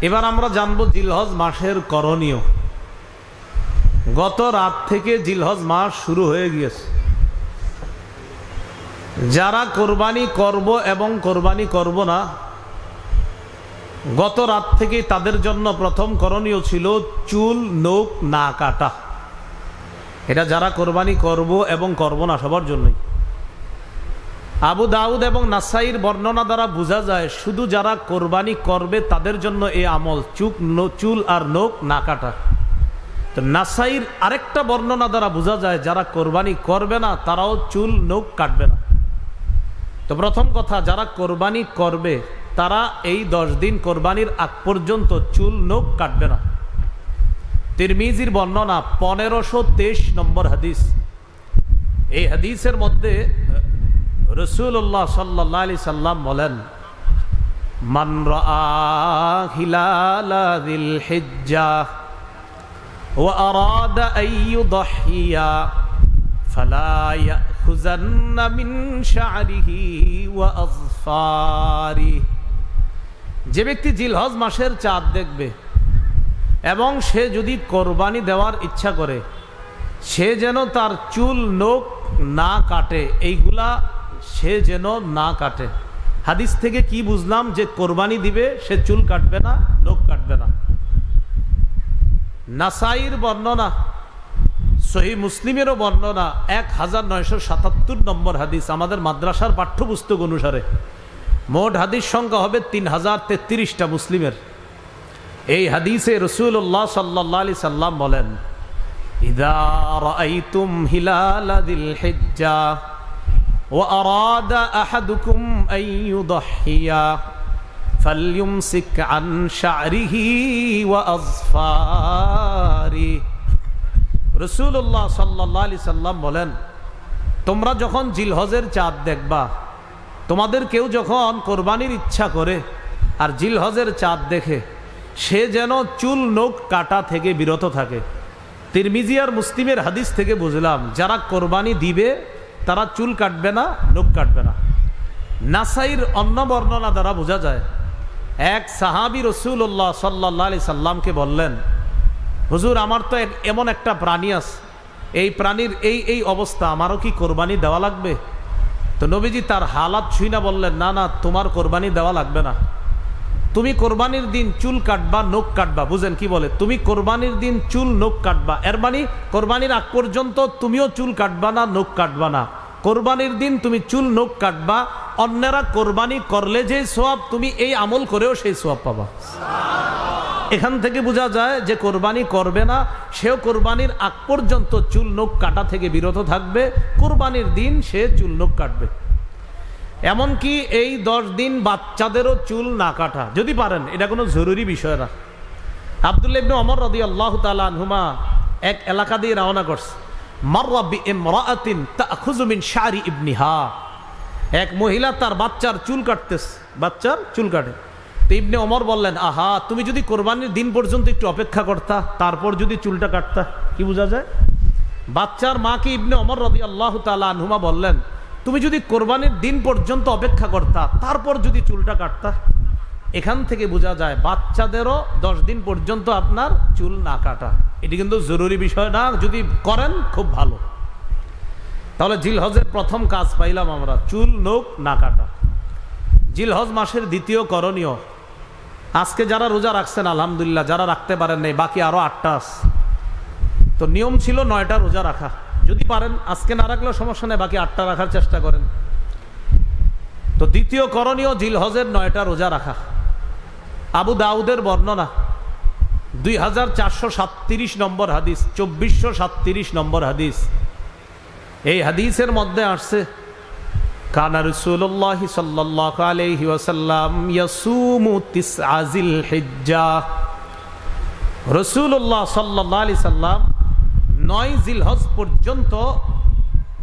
এবার আমরা জানবো জিলহজ মাসের করণীয়। গত রাত থেকে জিলহজ মাস শুরু হয়ে গিয়েছে। যারা কোরবানি করব এবং কোরবানি করব না, গত রাত থেকে তাদের জন্য প্রথম করণীয় ছিল চুল নখ না কাটা। এটা যারা কোরবানি করব এবং করব না সবার জন্যই। আবু দাউদ এবং নাসাইর বর্ণনা দ্বারা বোঝা যায় শুধু যারা কোরবানি করবে তাদের জন্য এই আমল, চুল আর নখ না কাটা। তো নাসাইর আরেকটা বর্ণনা দ্বারা বোঝা যায় যারা কোরবানি করবে না তারাও চুল নখ কাটবে না। তো প্রথম কথা, যারা কোরবানি করবে তারা এই 10 দিন কোরবানির আগ পর্যন্ত চুল নখ কাটবে না। তিরমিজির বর্ণনা 1523 নম্বর হাদিস। এই হাদিসের মধ্যে রাসূলুল্লাহ সাল্লাল্লাহু আলাইহি সাল্লাম বলেন, মান রাআ হিলালা যিল হিজ্জাহ ওয়া আরাদা আন ইউদহিয়া ফালা ইয়াখুযান্না মিন শা'রিহি ওয়া আযফারিহি। যে ব্যক্তি জিলহজ মাসের চাঁদ দেখবে এবং সে যদি কোরবানি দেওয়ার ইচ্ছা করে, সে যেন তার চুল নখ না কাটে, এইগুলা সে যেন না কাটে। হাদিস থেকে কি বুঝলাম? যে কোরবানি দিবে সে চুল কাটবে না, নখ কাটবে না। নাসাইর বর্ণনা, সহিহ মুসলিমেরও বর্ণনা 1977 নম্বর হাদিস। আমাদের মাদ্রাসার পাঠ্যপুস্তক অনুসারে মোট হাদিস সংখ্যা হবে 3033টা মুসলিমের। এই হাদিসে রাসূলুল্লাহ সাল্লাল্লাহু আলাইহি সাল্লাম বলেন, ইযা রাআইতুম হিলালা যিল হিজ্জাহ ওয়া আরাদা আহাদুকুম আন ইউদহিয়া ফালইউমসিক আন শা'রিহি ওয়া আযফারিহি। রাসূলুল্লাহ সাল্লাল্লাহু আলাইহি সাল্লাম বলেন, তোমরা যখন জিলহজের চাঁদ দেখবা, তোমাদের কেউ যখন কোরবানির ইচ্ছা করে আর জিলহজের চাঁদ দেখে, সে যেন চুল নখ কাটা থেকে বিরত থাকে। তিরমিজি আর মুসলিমের হাদিস থেকে বুঝলাম যারা কোরবানি দিবে তারা চুল কাটবে না, নখ কাটবে না। নাসাইর অন্য বর্ণনা দ্বারা বোঝা যায়, এক সাহাবী রাসূলুল্লাহ সাল্লাল্লাহু আলাইহি সাল্লামকে বললেন, হুজুর আমার তো এমন একটা প্রাণী আছে, এই প্রাণীর এই অবস্থা, আমারও কি কোরবানি দেওয়া লাগবে? তো নবীজি তার হালাত ছুঁই না বললেন, না না, তোমার কোরবানি দেওয়া লাগবে না। তুমি কোরবানির দিন চুল কাটবা, নখ কাটবা। বুঝেন কি বলে? তুমি কোরবানির দিন চুল নখ কাটবা, এর মানে কোরবানির আগ পর্যন্ত তুমিও চুল কাটবা না, নখ কাটবা না। কোরবানির দিন তুমি চুল নখ কাটবা, অন্যরা কোরবানি করলে যে সওয়াব, তুমি এই আমল করেও সেই সওয়াব পাবা। এখান থেকে বোঝা যায় যে কোরবানি করবে না সেও কোরবানির আগ পর্যন্ত চুল নখ কাটা থেকে বিরত থাকবে, কোরবানির দিন সে চুল নখ কাটবে। এমনকি এই 10 দিন বাচ্চাদেরও চুল না কাটা যদি পারেন, এটা কোনো জরুরি বিষয় না। আব্দুল্লাহ ইবনে ওমর রাদিয়াল্লাহু তাআলা আনহুমা এক এলাকা দিয়ে রওনা করছে। মাররা বিইমরাআতিন তাখুযু মিন শা'রি ইবনিহা। এক মহিলা তার বাচ্চার চুল কাটতেছে, বাচ্চার চুল কাটে। তো ইবনে ওমর বললেন, আহা, তুমি যদি কোরবানির দিন পর্যন্ত একটু অপেক্ষা করতা, তারপর যদি চুলটা কাটতা। কি বোঝা যায়? বাচ্চার মাকে ইবনে ওমর রাদিয়াল্লাহু তাআলা আনহুমা বললেন, তুমি যদি কোরবানির দিন পর্যন্ত অপেক্ষা করতা, তারপর যদি চুলটা কাটতা। এখান থেকে বোঝা যায় বাচ্চাদেরও 10 দিন পর্যন্ত আপনার চুল না কাটা। এটি কিন্তু জরুরি বিষয় না, যদি করেন খুব ভালো। তাহলে জিলহজের প্রথম কাজ পাইলাম আমরা, চুল নখ না কাটা। জিলহজ মাসের দ্বিতীয় করণীয়, আজকে যারা রোজা রাখছেন আলহামদুলিল্লাহ, যারা রাখতে পারেন নাই বাকি আরো 8টা আছে। তো নিয়ম ছিল 9টা রোজা রাখা। যদি পারেন আজকে না রাখলেও সমস্যা নেই, বাকি 8টা রাখার চেষ্টা করেন। তো দ্বিতীয় করণীয় জিলহজের 9টা রোজা রাখা। আবু দাউদের বর্ণনা 2437 নম্বর হাদিস, 2437 নম্বর হাদিস। এই হাদিসের মধ্যে আসছে, কানা রাসূলুল্লাহ সাল্লাল্লাহু আলাইহি ওয়াসাল্লাম ইয়াসুমু তিসআ যিল হিজ্জাহ। রাসূলুল্লাহ সাল্লাল্লাহু আলাইহি সাল্লাম 9 জিলহজ পর্যন্ত,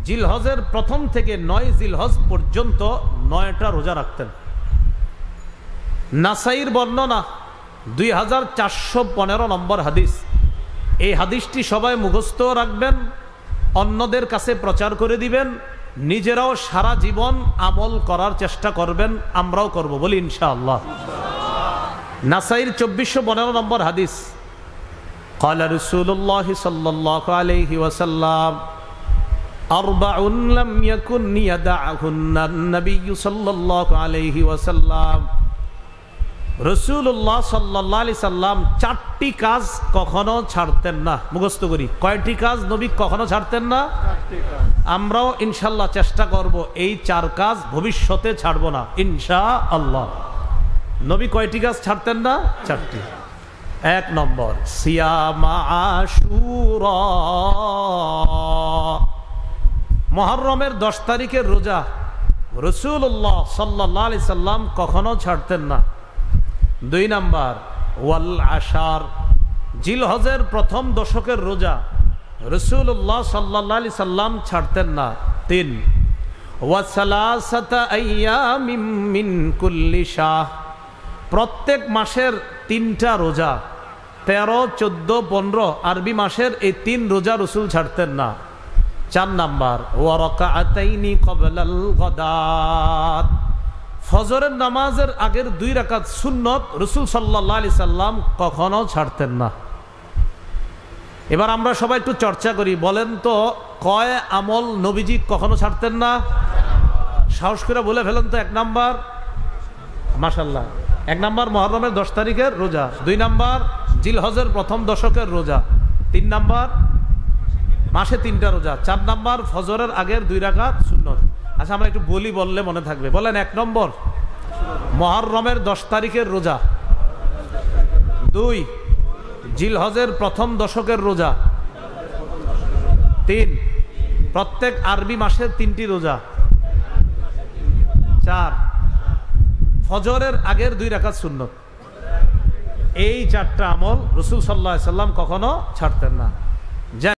জিলহজের প্রথম থেকে 9 জিলহজ পর্যন্ত 9টা রোজা রাখতেন। নাসাইর বর্ণনা 2415 নম্বর হাদিস। এই হাদিসটি সবাই মুখস্থ রাখবেন, অন্যদের কাছে প্রচার করে দিবেন, নিজেরাও সারা জীবন আমল করার চেষ্টা করবেন। আমরাও করব, বলি ইনশাআল্লাহ। নাসাইর 2412 নম্বর হাদিস, قال رسول الله صلى الله عليه وسلم أربع لم يكن يدعهن النبي صلى الله عليه وسلم। রাসূলুল্লাহ সাল্লাল্লাহু আলাইহি সাল্লাম চারটি কাজ কখনো ছাড়তেন না। মুখস্থ করি, কয়টি কাজ নবী কখনো ছাড়তেন না? আমরাও ইনশাআল্লাহ চেষ্টা করব এই চার কাজ ভবিষ্যতে ছাড়ব না ইনশাআল্লাহ। নবী কয়টি কাজ ছাড়তেন না? চারটি। এক নম্বর, সিয়ামা আশুরা, মুহররমের 10 তারিখের রোজা রাসূলুল্লাহ সাল্লাল্লাহু আলাইহি সাল্লাম কখনো ছাড়তেন না। 2 নাম্বার, ওয়াল আশার, জিলহজের প্রথম দশকের রোজা রাসূলুল্লাহ সাল্লাল্লাহু আলাইহি সাল্লাম ছাড়তেন না। 3, ওয়া সালাসাতা আইয়ামিন মিন কুল্লি শাহ, প্রত্যেক মাসের 3টা রোজা, 13, 14, 15 আরবি মাসের এই 3 রোজা রাসূল ছাড়তেন না। 4 নাম্বার, ওয়া রাকাআতাইনি ক্বাবলাল গাদাত, ফজরের নামাজের আগের 2 রাকাত সুন্নত রাসূল সাল্লাল্লাহু আলাইহি সাল্লাম কখনো ছাড়তেন না। এবার আমরা সবাই একটু চর্চা করি, বলেন তো কয় আমল নবীজি কখনো ছাড়তেন না? সাহস করে বলে ফেলেন তো। 1 নাম্বার, মাশাআল্লাহ, 1 নাম্বার মুহররমের 10 তারিখের রোজা, 2 নাম্বার জিলহজের প্রথম দশকের রোজা, 3 নাম্বার মাসে 3টা রোজা, 4 নাম্বার ফজরের আগের 2 রাকাত সুন্নত। আচ্ছা আমরা একটু বলি, বললে মনে থাকবে। বলেন, 1 নম্বর মুহররমের 10 তারিখের রোজা, 2 জিলহজের প্রথম দশকের রোজা, 3 প্রত্যেক আরবি মাসের 3টি রোজা, 4 ফজরের আগের 2 রাকাত সুন্নত। এই 4টা আমল রাসূল সাল্লাল্লাহু আলাইহি সাল্লাম কখনো ছাড়তেন না।